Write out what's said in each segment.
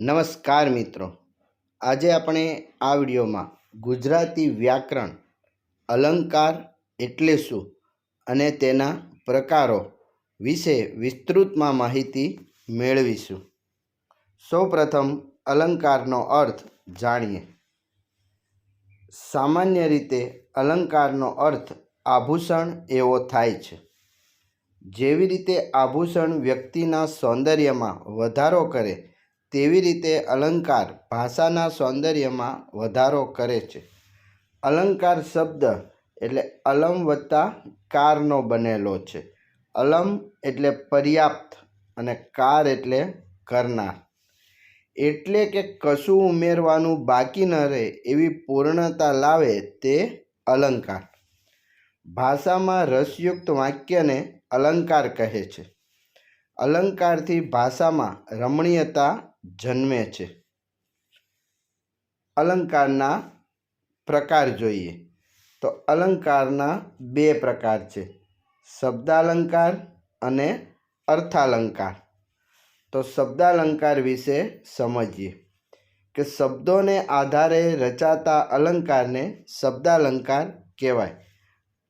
નમસ્કાર મિત્રો, આજે આપણે આ વિડીયોમાં ગુજરાતી વ્યાકરણ અલંકાર એટલે શું અને તેના પ્રકારો વિશે વિસ્તૃતમાં માહિતી મેળવીશું. સૌપ્રથમ અલંકારનો અર્થ જાણીએ. સામાન્ય રીતે અલંકારનો અર્થ આભૂષણ એવો થાય છે. જેવી રીતે આભૂષણ વ્યક્તિના સૌંદર્યમાં વધારો કરે તેવી રીતે અલંકાર ભાષાના સૌંદર્યમાં વધારો કરે છે. અલંકાર શબ્દ એટલે અલમ વત્તા કારનો બનેલો છે. અલમ એટલે પર્યાપ્ત અને કાર એટલે કરનાર. એટલે કે કશું ઉમેરવાનું બાકી ન રહે એવી પૂર્ણતા લાવે તે અલંકાર. ભાષામાં રસયુક્ત વાક્યને અલંકાર કહે છે. અલંકારથી ભાષામાં રમણીયતા જન્મે છે. અલંકારના પ્રકાર જોઈએ તો અલંકારના બે પ્રકાર છે, શબ્દાલંકાર અને અર્થાલંકાર. તો શબ્દાલંકાર વિશે સમજીએ કે શબ્દોને આધારે રચાતા અલંકારને શબ્દાલંકાર કહેવાય.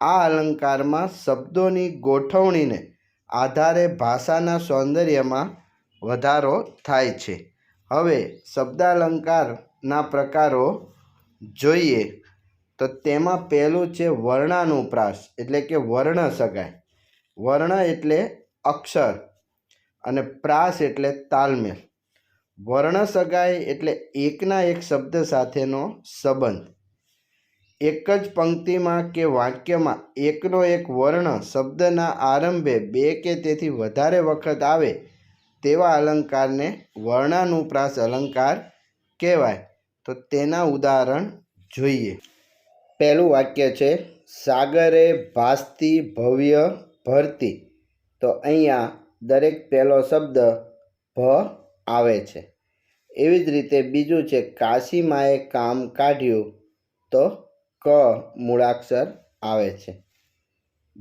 આ અલંકારમાં શબ્દોની ગોઠવણીને આધારે ભાષાના સૌંદર્યમાં વધારો થાય છે. હવે શબ્દાલંકારના પ્રકારો જોઈએ તો તેમાં પહેલું છે વર્ણાનુપ્રાસ એટલે કે વર્ણ સગાઈ. વર્ણ એટલે અક્ષર અને પ્રાસ એટલે તાલમેલ. વર્ણ સગાઈ એટલે એકના એક શબ્દ સાથેનો સંબંધ. એક જ પંક્તિમાં કે વાક્યમાં એકનો એક વર્ણ શબ્દના આરંભે બે કે તેથી વધારે વખત આવે તેવા અલંકારને વર્ણાનુપ્રાસ અલંકાર કહેવાય. તો તેના ઉદાહરણ જોઈએ. પહેલું વાક્ય છે સાગરે ભાસતી ભવ્ય ભરતી. તો અહીંયા દરેક પહેલો શબ્દ ભ આવે છે. એવી જ રીતે બીજું છે કાશીમાએ કામ કાઢ્યું. તો ક મૂળાક્ષર આવે છે.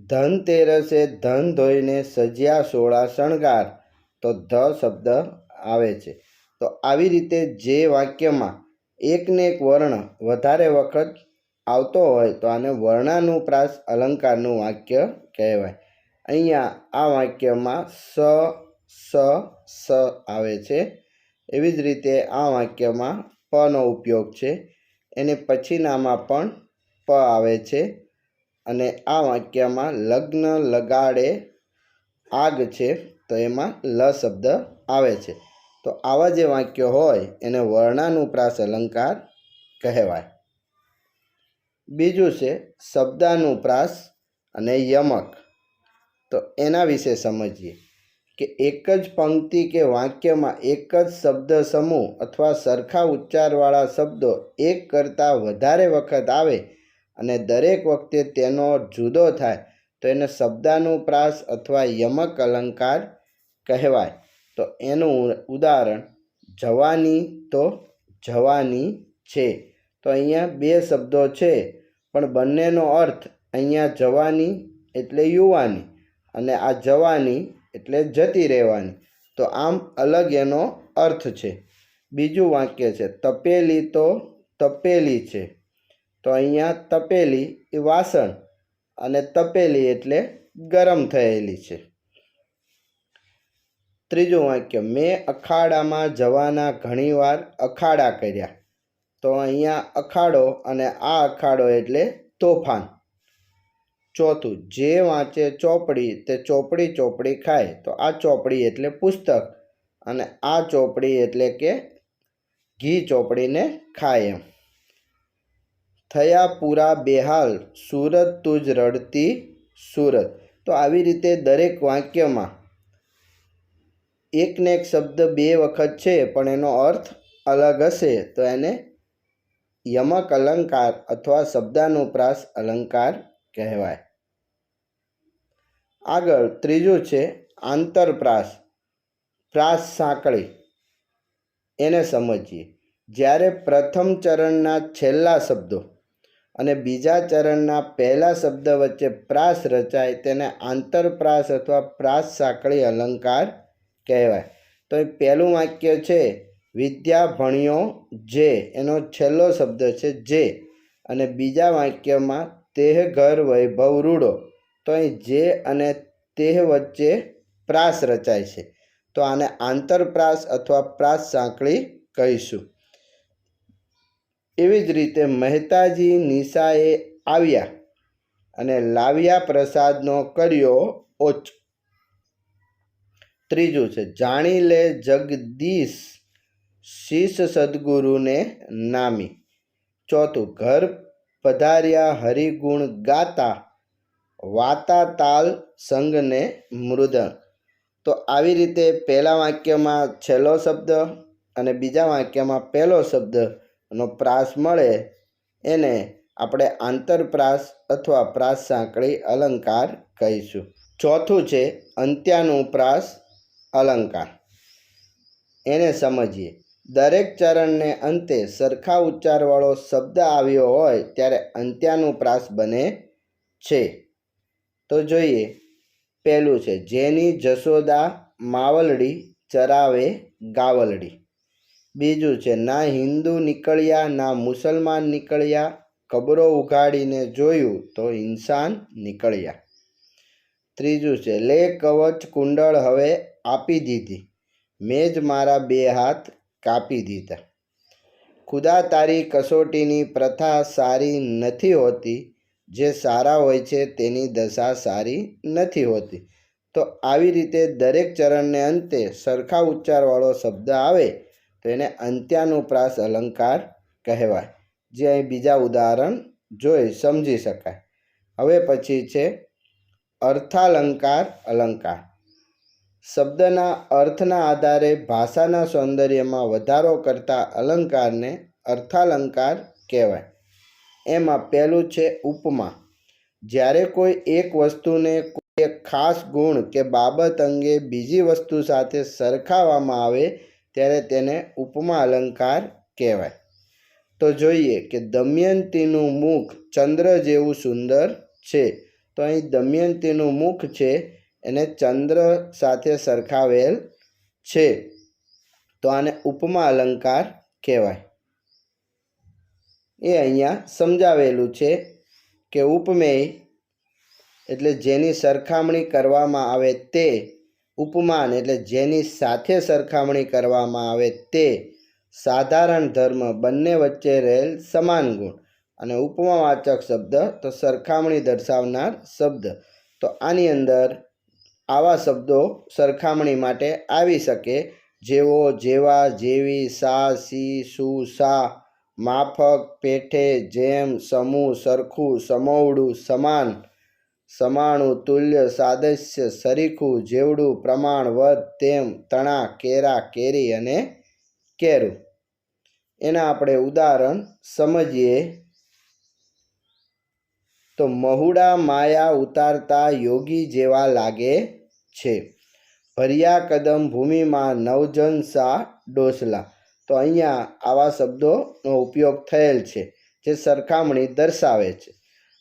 ધનતેરસે ધન ધોઈને સજ્યા સોળા શણગાર. તો ધ શબ્દ આવે છે. તો આવી રીતે જે વાક્યમાં એકને એક વર્ણ વધારે વખત આવતો હોય તો આને વર્ણાનુપ્રાસ અલંકારનું વાક્ય કહેવાય. અહીંયા આ વાક્યમાં સ આવે છે. એવી જ રીતે આ વાક્યમાં પનો ઉપયોગ છે. એને પછીનામાં પણ પ આવે છે. અને આ વાક્યમાં લગ્ન લગાડે આગ છે તો એમાં લ શબ્દ આવે છે. તો આવા જે વાક્યો હોય એને વર્ણાનુપ્રાસ અલંકાર કહેવાય. બીજું છે શબ્દાનુપ્રાસ અને યમક. તો એના વિશે સમજીએ કે એક જ પંક્તિ કે વાક્યમાં એક જ શબ્દ સમૂહ અથવા સરખા ઉચ્ચારવાળા શબ્દો એક કરતાં વધારે વખત આવે અને દરેક વખતે તેનો જુદો થાય તો એને શબ્દાનુપ્રાસ અથવા યમક અલંકાર કહેવાય. તો એનું ઉદાહરણ જવાની. તો જવાની છે. તો અહીંયા બે શબ્દો છે પણ બંનેનો અર્થ અહીંયા જવાની એટલે યુવાની અને આ જવાની એટલે જતી રહેવાની. તો આમ અલગ એનો અર્થ છે. બીજું વાક્ય છે તપેલી. તો તપેલી છે. તો અહીંયા તપેલી એ વાસણ અને તપેલી એટલે ગરમ થયેલી છે. ત્રીજું વાક્ય મેં અખાડામાં જવાના ઘણીવાર અખાડા કર્યા. તો અહીંયા અખાડો અને આ અખાડો એટલે તોફાન. ચોથું જે વાંચે ચોપડી તે ચોપડી ચોપડી ખાય. તો આ ચોપડી એટલે પુસ્તક અને આ ચોપડી એટલે કે ઘી ચોપડીને ખાય એમ. થયા પૂરા બેહાલ સુરત તુજ રડતી સુરત. તો આવી રીતે દરેક વાક્યમાં એકને એક શબ્દ બે વખત છે પણ એનો અર્થ અલગ હશે તો એને યમક અલંકાર અથવા શબ્દાનુપ્રાસ અલંકાર કહેવાય. આગળ ત્રીજું છે આંતરપ્રાસ. પ્રાસ સાંકળી. એને સમજીએ. જ્યારે પ્રથમ ચરણના છેલ્લા શબ્દો અને બીજા ચરણના પહેલા શબ્દ વચ્ચે પ્રાસ રચાય તેને આંતરપ્રાસ અથવા પ્રાસ સાંકળી અલંકાર કહેવાય. તો એ પહેલું વાક્ય છે વિદ્યા ભણ્યો જે એનો છેલ્લો શબ્દ છે જે, અને બીજા વાક્યમાં તેહ ઘર વૈભવ રૂડો, તો અહીં જે અને તેહ વચ્ચે પ્રાસ રચાય છે, તો આને આંતરપ્રાસ અથવા પ્રાસ સાંકળી કહીશું. એવી જ રીતે મહેતાજી નિશાએ આવ્યા અને લાવ્યા પ્રસાદનો કર્યો ઓચ. ત્રીજું છે જાણી લે જગદીશ શીશ સદગુરુને નામી. ચોથું ઘર પધાર્યા હરિગુણ ગાતા વાતા તાલ સંગને મૃદંગ. તો આવી રીતે પહેલા વાક્યમાં છેલ્લો શબ્દ અને બીજા વાક્યમાં પહેલો શબ્દનો પ્રાસ મળે એને આપણે આંતરપ્રાસ અથવા પ્રાસ સાંકળી અલંકાર કહીશું. ચોથું છે અંત્યાનુપ્રાસ અલંકાર. એને સમજીએ. દરેક ચરણને અંતે સરખા ઉચ્ચારવાળો શબ્દ આવ્યો હોય ત્યારે અંત્યાનુપ્રાસ બને છે. તો જોઈએ. પહેલું છે જેની જશોદા માવલડી ચરાવે ગાવલડી. બીજું છે ના હિન્દુ નીકળ્યા ના મુસલમાન નીકળ્યા, કબરો ઉઘાડીને જોયું તો ઇન્સાન નીકળ્યા. ત્રીજું છે લે કવચ કુંડળ હવે આપી દીધી, મેં જ મારા બે હાથ કાપી દીધા. ખુદા તારી કસોટીની પ્રથા સારી નથી હોતી, જે સારા હોય છે તેની દશા સારી નથી હોતી. તો આવી રીતે દરેક ચરણને અંતે સરખા ઉચ્ચારવાળો શબ્દ આવે તો એને અંત્યાનુપ્રાસ અલંકાર કહેવાય. જે અહીં બીજા ઉદાહરણ જોઈ સમજી શકાય. હવે પછી છે અર્થાલંકાર અલંકાર. શબ્દના અર્થના આધારે ભાષાના સૌંદર્યમાં વધારો કરતા અલંકારને અર્થાલંકાર કહેવાય. એમાં પહેલું છે ઉપમા. જ્યારે કોઈ એક વસ્તુને કોઈ એક ખાસ ગુણ કે બાબત અંગે બીજી વસ્તુ સાથે સરખાવવામાં આવે ત્યારે તેને ઉપમા અલંકાર કહેવાય. તો જોઈએ કે દમયંતીનું મુખ ચંદ્ર જેવું સુંદર છે. તો અહીં દમયંતીનું મુખ છે એને ચંદ્ર સાથે સરખાવેલ છે, તો આને ઉપમા અલંકાર કહેવાય. એ અહીંયા સમજાવેલું છે કે ઉપમેય એટલે જેની સરખામણી કરવામાં આવે તે, ઉપમાન એટલે જેની સાથે સરખામણી કરવામાં આવે તે, સાધારણ ધર્મ બંને વચ્ચે રહેલ સમાન ગુણ, અને ઉપમાવાચક શબ્દ તો સરખામણી દર્શાવનાર શબ્દ. તો આની અંદર આવા શબ્દો સરખામણી માટે આવી શકે જેવો, જેવા, જેવી, સા, સી, સુ, સા, માફક, પેઠે, જેમ, સમૂહ, સરખું, સમોવડું, સમાન, સમાણું, તુલ્ય, સાદૃશ્ય, સરીખું, જેવડું, પ્રમાણ, વધ, તેમ, તણા, કેરા, કેરી અને કેરું. એના આપણે ઉદાહરણ સમજીએ તો મહુડા માયા ઉતારતા યોગી જેવા લાગે છે, ભર્યા કદમ ભૂમિમાં નવજન સા ડોસલા. તો અહીંયા આવા શબ્દોનો ઉપયોગ થયેલ છે જે સરખામણી દર્શાવે છે.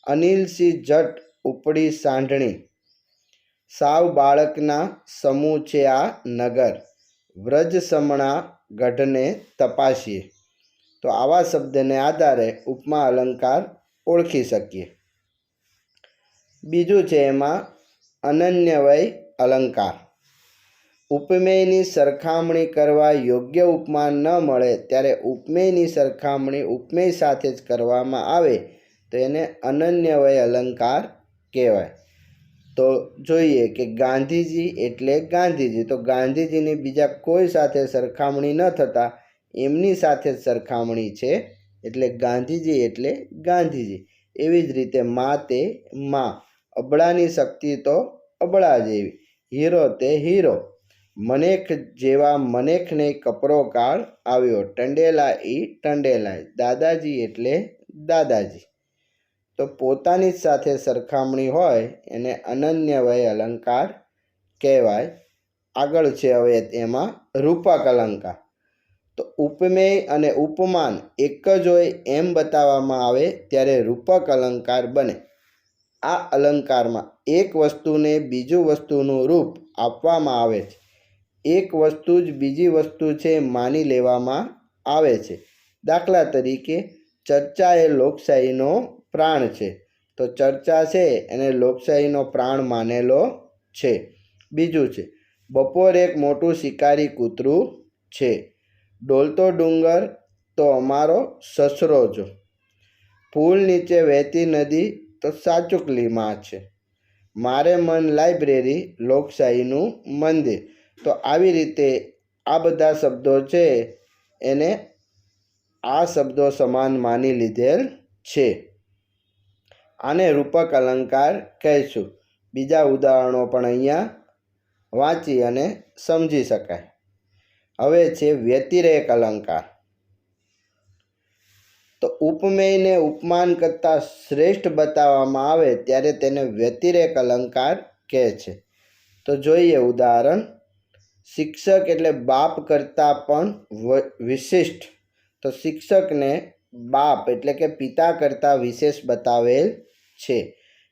અનિલસિંહ જટ ઉપડી સાંઢણી, સાવ બાળકના સમૂહ છે આ નગર, વ્રજ સમણા ગઢને તપાસીએ. તો આવા શબ્દને આધારે ઉપમા અલંકાર ઓળખી શકીએ. બીજું છે એમાં અનન્યવય અલંકાર. ઉપમેયની સરખામણી કરવા યોગ્ય ઉપમા ન મળે ત્યારે ઉપમેયની સરખામણી ઉપમેય સાથે જ કરવામાં આવે તો એને અનન્યવય અલંકાર કહેવાય. તો જોઈએ કે ગાંધીજી એટલે ગાંધીજી, તો ગાંધીજીની બીજા કોઈ સાથે સરખામણી ન થતાં એમની સાથે જ સરખામણી છે એટલે ગાંધીજી એટલે ગાંધીજી. એવી જ રીતે મા તે મા, અબળાની શક્તિ તો અબળા જેવી, હીરો તે હીરો, મનેખ જેવા મનેખને કપરો કાળ આવ્યો, ટંડેલા ઈ ટંડેલાય, દાદાજી એટલે દાદાજી. તો પોતાની જ સાથે સરખામણી હોય એને અનન્યવય અલંકાર કહેવાય. આગળ છે હવે એમાં રૂપક અલંકાર. તો ઉપમેય અને ઉપમાન એક જ હોય એમ બતાવવામાં આવે ત્યારે રૂપક અલંકાર બને. આ અલંકારમાં એક વસ્તુને બીજું વસ્તુનું રૂપ આપવામાં આવે છે. એક વસ્તુ જ બીજી વસ્તુ છે માની લેવામાં આવે છે. દાખલા તરીકે ચર્ચા એ લોકશાહીનો પ્રાણ છે, તો ચર્ચા છે એને લોકશાહીનો પ્રાણ માનેલો છે. બીજું છે બપોર એક મોટું શિકારી કૂતરું છે, ડોલતો ડુંગર તો અમારો સસરો જો, પુલ નીચે વહેતી નદી તો સાચુકલી માં છે, મારે મન લાઇબ્રેરી લોકશાહીનું મંદિર. તો આવી રીતે આ બધા શબ્દો છે એને આ શબ્દો સમાન માની લીધેલ છે. આને રૂપક અલંકાર કહીશું. બીજા ઉદાહરણો પણ અહીંયા વાંચી અને સમજી શકાય. હવે છે વ્યતિરેક અલંકાર. તો ઉપમેયને ઉપમાન કરતાં શ્રેષ્ઠ બતાવવામાં આવે ત્યારે તેને વ્યતિરેક અલંકાર કહે છે. તો જોઈએ ઉદાહરણ. શિક્ષક એટલે બાપ કરતાં પણ વિશિષ્ટ. તો શિક્ષકને બાપ એટલે કે પિતા કરતાં વિશેષ બતાવેલ છે.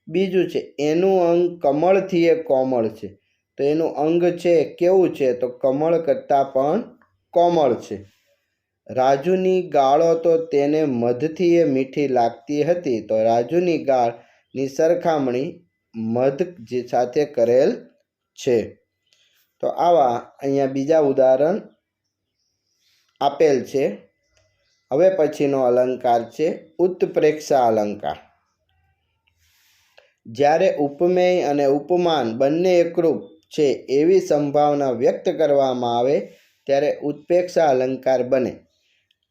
બીજું છે એનું અંગ કમળથી એ કોમળ છે. તો એનું અંગ છે કેવું છે? તો કમળ કરતાં પણ કોમળ છે. રાજુની ગાળો તો તેને મધથી એ મીઠી લાગતી હતી. તો રાજુની ગાળની સરખામણી મધ સાથે કરેલ છે. તો આવા અહીંયા બીજા ઉદાહરણ આપેલ છે. હવે પછીનો અલંકાર છે ઉત્પ્રેક્ષા અલંકાર. જ્યારે ઉપમેય અને ઉપમાન બંને એકરૂપ છે એવી સંભાવના વ્યક્ત કરવામાં આવે ત્યારે ઉત્પ્રેક્ષા અલંકાર બને.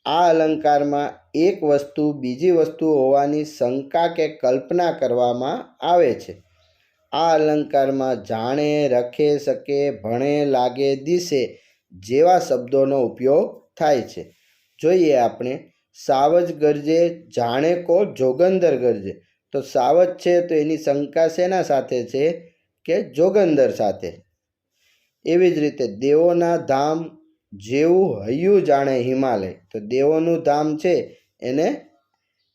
આ અલંકારમાં એક વસ્તુ બીજી વસ્તુ હોવાની શંકા કે કલ્પના કરવામાં આવે છે. આ અલંકારમાં જાણે, રખે, શકે, ભણે, લાગે, દિશે જેવા શબ્દોનો ઉપયોગ થાય છે. જોઈએ આપણે. સાવજ ગરજે, જાણે કો જોગંદર ગરજે. તો સાવજ છે તો એની શંકા શેના સાથે છે? કે જોગંદર સાથે. એવી જ રીતે દેવોના ધામ જેવું હૈયું જાણે હિમાલય. તો દેવોનું ધામ છે એને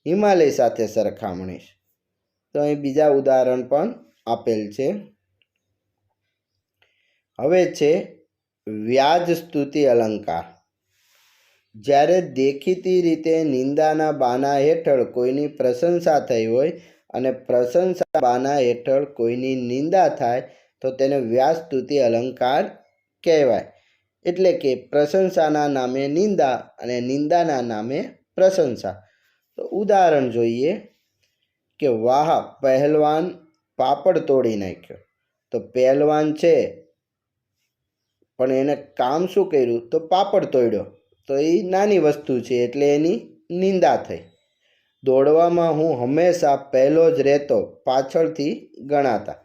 હિમાલય સાથે સરખામણી. તો અહીં બીજા ઉદાહરણ પણ આપેલ છે. હવે છે વ્યાજ સ્તુતિ અલંકાર. જ્યારે દેખીતી રીતે નિંદાના બાના હેઠળ કોઈની પ્રશંસા થઈ હોય અને પ્રશંસા બાના હેઠળ કોઈની નિંદા થાય તો તેને વ્યાજ સ્તુતિ અલંકાર કહેવાય. એટલે કે પ્રશંસાના નામે નિંદા અને નિંદાના નામે પ્રશંસા. તો ઉદાહરણ જોઈએ કે વાહ પહેલવાન પાપડ તોડી નાખ્યો. તો પહેલવાન છે પણ એને કામ શું કર્યું? તો પાપડ તોડ્યો. તો એ નાની વસ્તુ છે એટલે એની નિંદા થઈ. દોડવામાં હું હંમેશા પહેલો જ રહેતો, પાછળથી ગણાતા.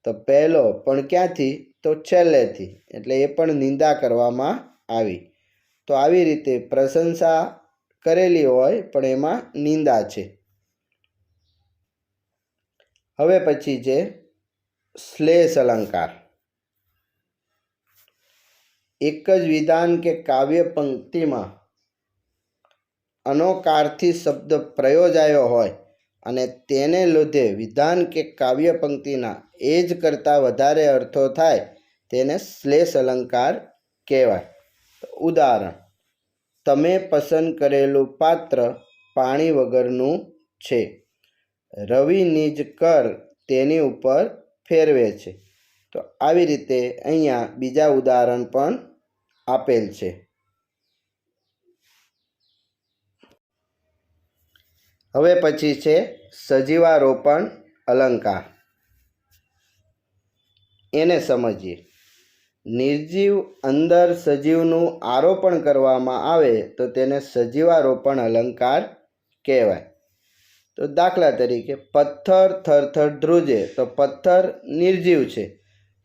તો પહેલો પણ ક્યાંથી? તો છેલ્લેથી. એટલે એ પણ નિંદા કરવામાં આવી. તો આવી રીતે પ્રશંસા કરેલી હોય પણ એમાં નિંદા છે. હવે પછી છે શ્લેષ અલંકાર. એક જ વિધાન કે કાવ્ય પંક્તિમાં અનોકારથી શબ્દ પ્રયોજાયો હોય અને તેને લીધે વિધાન કે કાવ્ય પંક્તિના એ જ કરતાં વધારે અર્થો થાય તેને શ્લેષ અલંકાર કહેવાય. ઉદાહરણ. તમે પસંદ કરેલું પાત્ર પાણી વગરનું છે, રવિ નિજ કર તેની ઉપર ફેરવે છે. તો આવી રીતે અહીંયા બીજા ઉદાહરણ પણ આપેલ છે. હવે પછી છે સજીવારોપણ અલંકાર. એને સમજીએ. નિર્જીવ અંદર સજીવનું આરોપણ કરવામાં આવે તો તેને સજીવારોપણ અલંકાર કહેવાય. તો દાખલા તરીકે પથ્થર થરથર ધ્રુજે. તો પથ્થર નિર્જીવ છે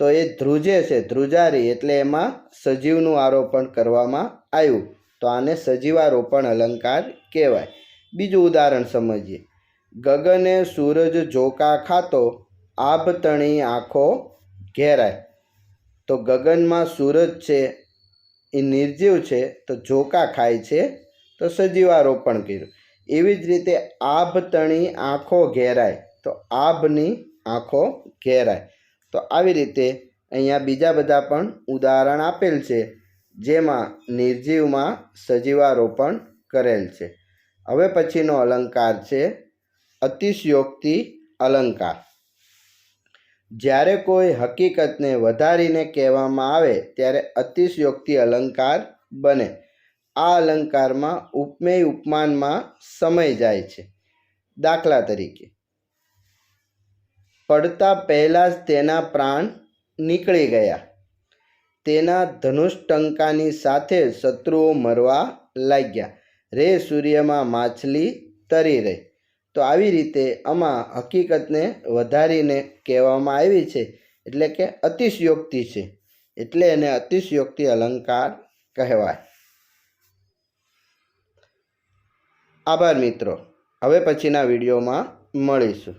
તો એ ધ્રુજે છે, ધ્રુજારી, એટલે એમાં સજીવનું આરોપણ કરવામાં આવ્યું. તો આને સજીવારોપણ અલંકાર કહેવાય. બીજું ઉદાહરણ સમજીએ. ગગને સૂરજ ઝોકા ખાતો, આભ તણી આંખો ઘેરાય. તો ગગનમાં સૂરજ છે એ નિર્જીવ છે તો ઝોકા ખાય છે તો સજીવારોપણ કર્યું. એવી જ રીતે આભ તણી આંખો ઘેરાય. તો આભની આંખો ઘેરાય. તો આવી રીતે અહીંયા બીજા બધા પણ ઉદાહરણ આપેલ છે, જેમાં નિર્જીવમાં સજીવારોપણ કરેલ છે. હવે પછીનો અલંકાર છે અતિશયોક્તિ અલંકાર. જ્યારે કોઈ હકીકતને વધારીને કહેવામાં આવે ત્યારે અતિશયોક્તિ અલંકાર બને. આ અલંકારમાં ઉપમેય ઉપમાનમાં સમય જાય છે. દાખલા તરીકે, પડતા પહેલાં જ તેના પ્રાણ નીકળી ગયા. તેના ધનુષ્ટંકાની સાથે શત્રુઓ મરવા લાગ્યા. રે સૂર્યમાં માછલી તરી રહી. તો આવી રીતે આમાં હકીકતને વધારીને કહેવામાં આવી છે, એટલે કે અતિશયોક્તિ છે, એટલે એને અતિશયોક્તિ અલંકાર કહેવાય. આભાર મિત્રો. હવે પછીના વિડીયોમાં મળીશું.